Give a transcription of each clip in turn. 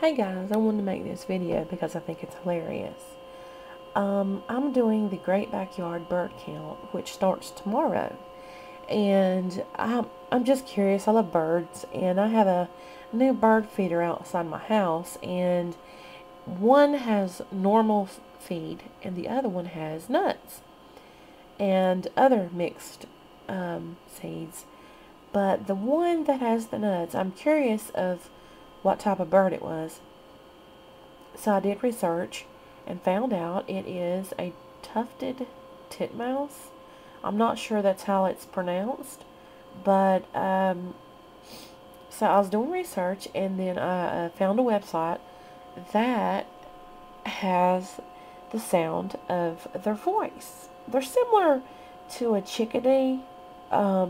Hey guys, I wanted to make this video because I think it's hilarious. I'm doing the Great Backyard Bird Count, which starts tomorrow. And I'm just curious. I love birds, and I have a new bird feeder outside my house, and one has normal feed, and the other one has nuts and other mixed seeds. But the one that has the nuts, I'm curious of what type of bird it was. So I did research and found out it is a tufted titmouse. I'm not sure that's how it's pronounced, but so I was doing research, and then I found a website that has the sound of their voice. They're similar to a chickadee, but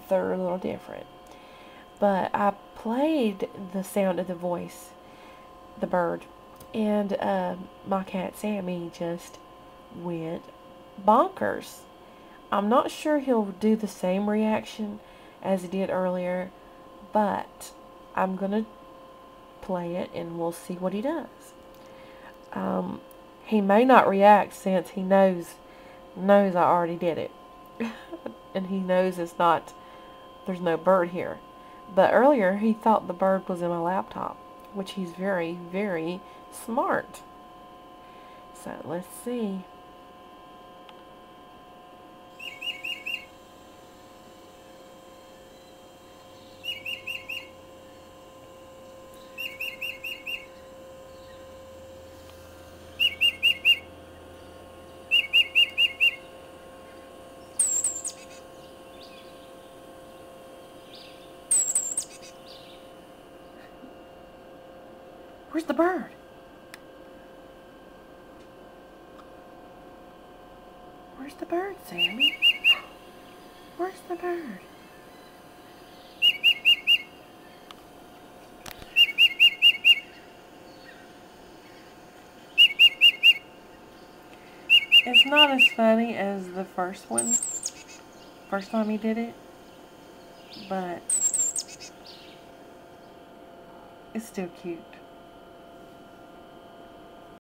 they're a little different. But I played the sound of the voice, the bird, and my cat Sammy just went bonkers. I'm not sure he'll do the same reaction as he did earlier, but I'm gonna play it and we'll see what he does. He may not react since he knows I already did it. And he knows there's no bird here. But earlier he thought the bird was in my laptop, which he's very, very smart. So let's see. Where's the bird? Where's the bird, Sammy? Where's the bird? It's not as funny as the first time he did it, but it's still cute.